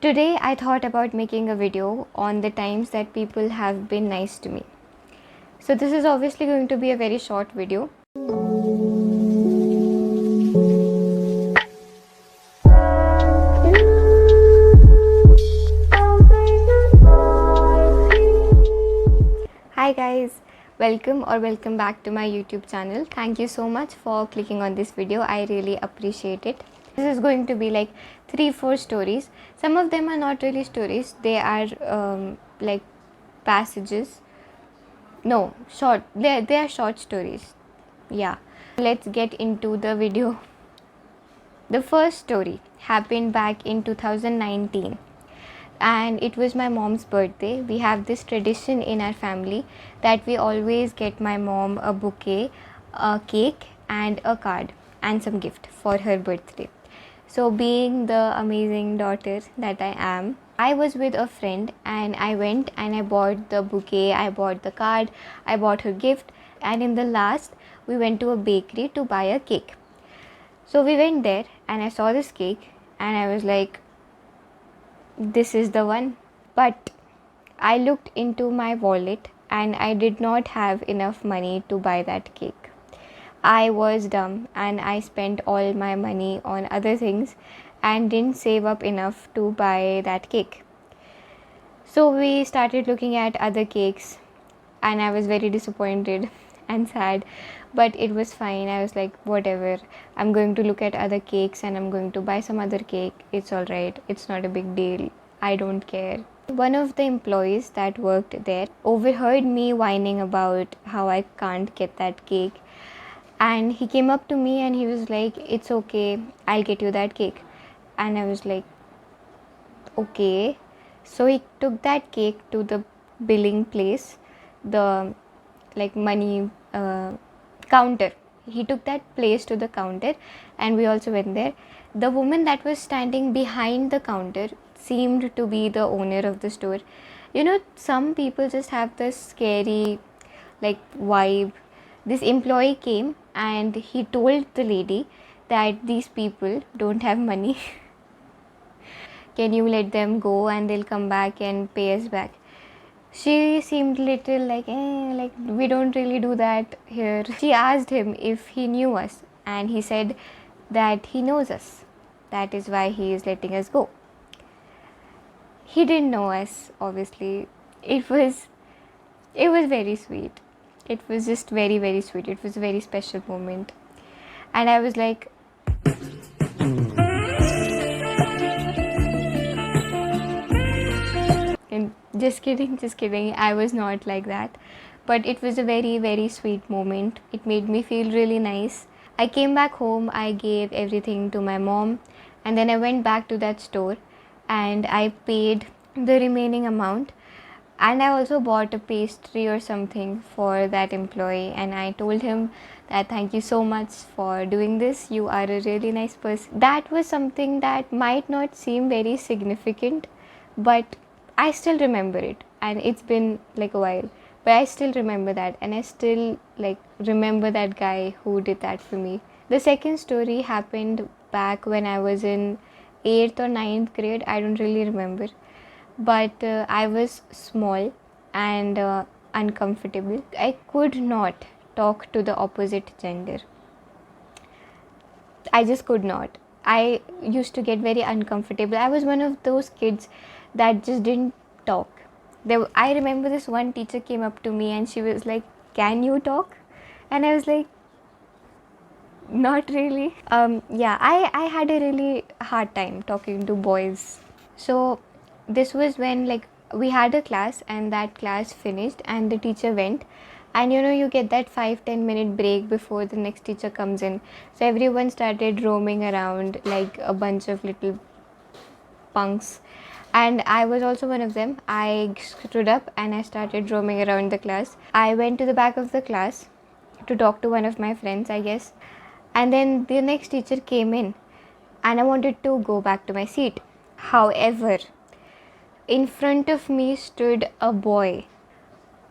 Today I thought about making a video on the times that people have been nice to me. So this is obviously going to be a very short video. Hi guys, welcome back to my YouTube channel. Thank you so much for clicking on this video. I really appreciate it. This is going to be like 3-4 stories. Some of them are not really stories. They are like passages. No, short. They are short stories. Yeah. Let's get into the video. The first story happened back in 2019. And it was my mom's birthday. We have this tradition in our family that we always get my mom a bouquet, a cake and a card and some gift for her birthday. So being the amazing daughter that I am, I was with a friend and I went and I bought the bouquet, I bought the card, I bought her gift, and in the last we went to a bakery to buy a cake. So we went there and I saw this cake and I was like, this is the one. But I looked into my wallet and I did not have enough money to buy that cake. I was dumb and I spent all my money on other things and didn't save up enough to buy that cake. So we started looking at other cakes and I was very disappointed and sad, but it was fine. I was like, whatever, I'm going to look at other cakes and I'm going to buy some other cake. It's all right, it's not a big deal, I don't care. One of the employees that worked there overheard me whining about how I can't get that cake, and he came up to me and he was like, it's okay, I'll get you that cake. And I was like, okay. So he took that cake to the billing place, the like money counter. He took that place to the counter and we also went there. The woman that was standing behind the counter seemed to be the owner of the store. You know, some people just have this scary like vibe. This employee came and he told the lady that these people don't have money. Can you let them go and they'll come back and pay us back? She seemed little like, like we don't really do that here. She asked him if he knew us and he said that he knows us. That is why he is letting us go. He didn't know us, obviously. It was very sweet. It was just very, very sweet. It was a very special moment. And I was like, and just kidding, I was not like that. But it was a very, very sweet moment. It made me feel really nice. I came back home, I gave everything to my mom, and then I went back to that store and I paid the remaining amount. And I also bought a pastry or something for that employee, and I told him that thank you so much for doing this, you are a really nice person. That was something that might not seem very significant, but I still remember it, and it's been like a while, but I still remember that, and I still like remember that guy who did that for me. The second story happened back when I was in 8th or 9th grade, I don't really remember. But I was small and uncomfortable. I could not talk to the opposite gender. I just could not. I used to get very uncomfortable. I was one of those kids that just didn't talk. I remember this one teacher came up to me and she was like, can you talk? And I was like, not really. I had a really hard time talking to boys. So this was when like we had a class and that class finished and the teacher went, and you know, you get that 5-10 minute break before the next teacher comes in. So everyone started roaming around like a bunch of little punks, and I was also one of them. I stood up and I started roaming around the class. I went to the back of the class to talk to one of my friends, I guess, and then the next teacher came in and I wanted to go back to my seat. However, in front of me stood a boy,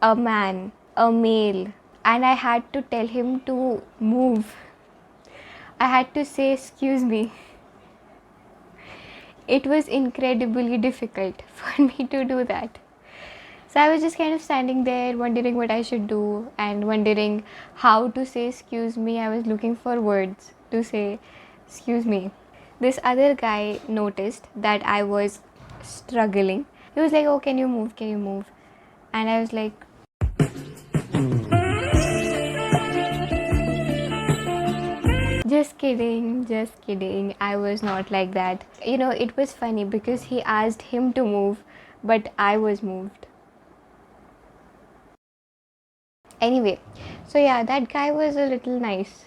a man, a male, and I had to tell him to move. I had to say, excuse me. it was incredibly difficult for me to do that. So I was just kind of standing there wondering what I should do and wondering how to say excuse me. I was looking for words to say excuse me. This other guy noticed that I was struggling. He was like, "Oh, can you move? Can you move?" And I was like, just kidding, just kidding. I was not like that. It was funny because he asked him to move, but I was moved. Anyway, so yeah, that guy was a little nice.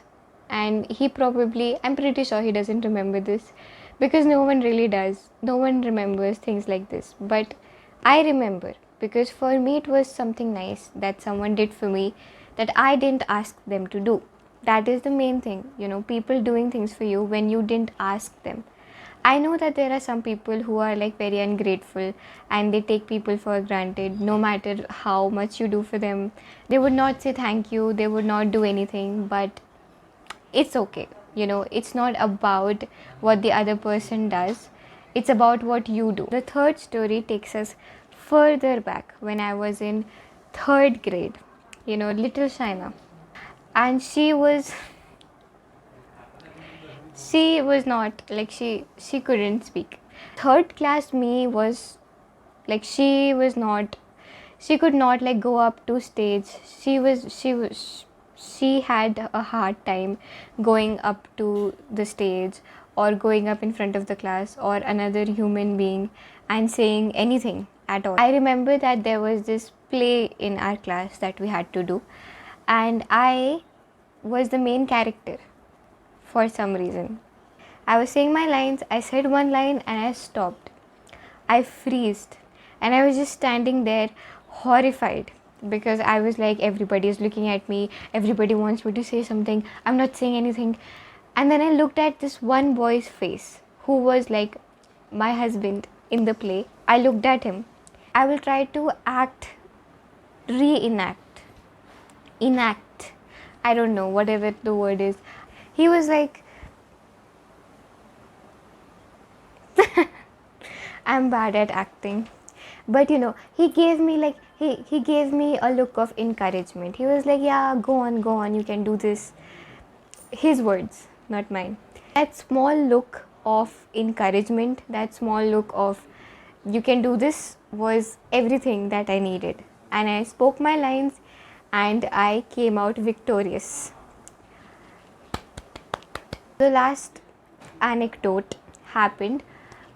And he probably, I'm pretty sure he doesn't remember this because no one really does. No one remembers things like this. But I remember because for me it was something nice that someone did for me that I didn't ask them to do. That is the main thing, people doing things for you when you didn't ask them. I know that there are some people who are like very ungrateful and they take people for granted no matter how much you do for them. They would not say thank you, they would not do anything, but it's okay. It's not about what the other person does, it's about what you do. The third story takes us further back when I was in third grade, little Shaina. And she was not like she couldn't speak. Third class me was like she could not like go up to stage. She had a hard time going up to the stage or going up in front of the class or another human being and saying anything at all. I remember that there was this play in our class that we had to do, and I was the main character for some reason. I was saying my lines, I said one line and I stopped. I freezed and I was just standing there horrified because I was like, everybody is looking at me, everybody wants me to say something, I'm not saying anything. And then I looked at this one boy's face who was like my husband in the play. I looked at him. I will try to enact, I don't know, whatever the word is. He was like, I'm bad at acting. But he gave me like he gave me a look of encouragement. He was like, yeah, go on, you can do this. His words, not mine. That small look of encouragement, that small look of you can do this was everything that I needed. And I spoke my lines and I came out victorious. The last anecdote happened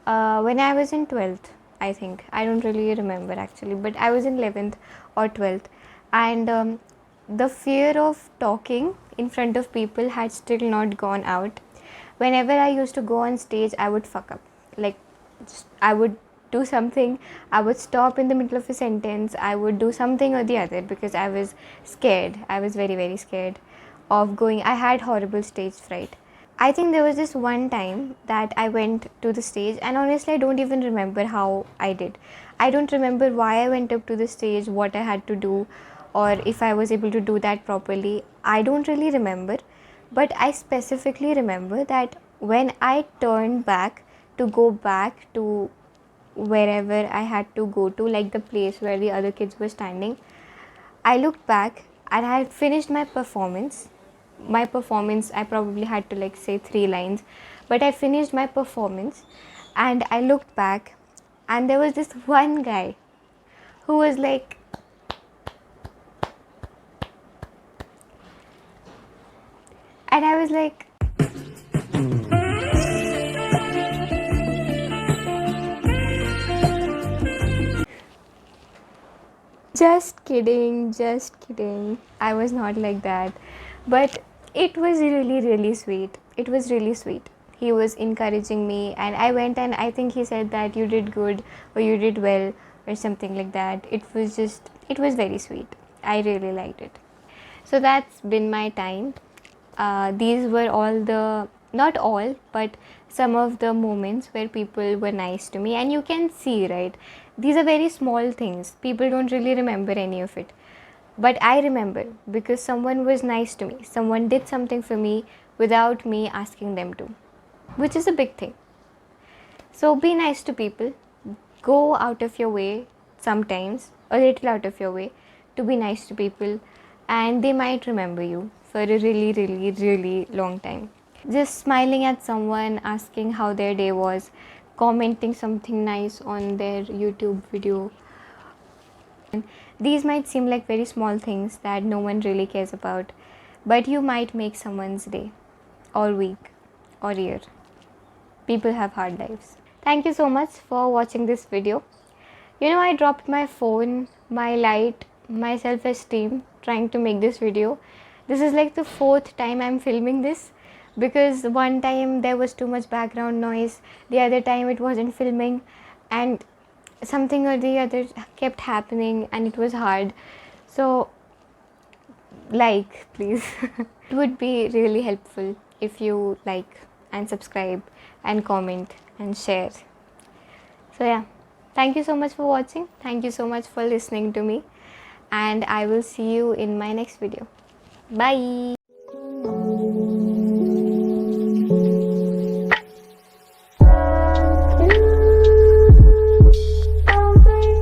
when I was in 12th, I think. I don't really remember actually, but I was in 11th or 12th. And the fear of talking in front of people had still not gone out. Whenever I used to go on stage, I would fuck up. Like, I would do something, I would stop in the middle of a sentence, I would do something or the other because I was scared. I was very, very scared of going. I had horrible stage fright. I think there was this one time that I went to the stage, and honestly I don't even remember how I did. I don't remember why I went up to the stage, what I had to do, or if I was able to do that properly. I don't really remember, but I specifically remember that when I turned back to go back to wherever I had to go to, like the place where the other kids were standing, I looked back and I had finished my performance. I probably had to like say 3 lines, but I finished my performance and I looked back and there was this one guy who was like, and I was like, just kidding, I was not like that. But it was really, really sweet. It was really sweet. He was encouraging me and I went and I think he said that you did good or you did well or something like that. It was very sweet. I really liked it. So that's been my time. These were all the, not all, but some of the moments where people were nice to me. And you can see, right, these are very small things. People don't really remember any of it. But I remember because someone was nice to me. Someone did something for me without me asking them to, which is a big thing. So be nice to people. Go out of your way sometimes, a little out of your way, to be nice to people, and they might remember you for a really, really, really long time. Just smiling at someone, asking how their day was, commenting something nice on their YouTube video. And these might seem like very small things that no one really cares about, but you might make someone's day, or week, or year. People have hard lives. Thank you so much for watching this video. I dropped my phone, my light, my self-esteem trying to make this video. This is like the 4th time I'm filming this, because one time there was too much background noise, the other time it wasn't filming, and something or the other kept happening and it was hard. So please. It would be really helpful if you like and subscribe and comment and share. So yeah, thank you so much for watching. Thank you so much for listening to me, and I will see you in my next video. Bye.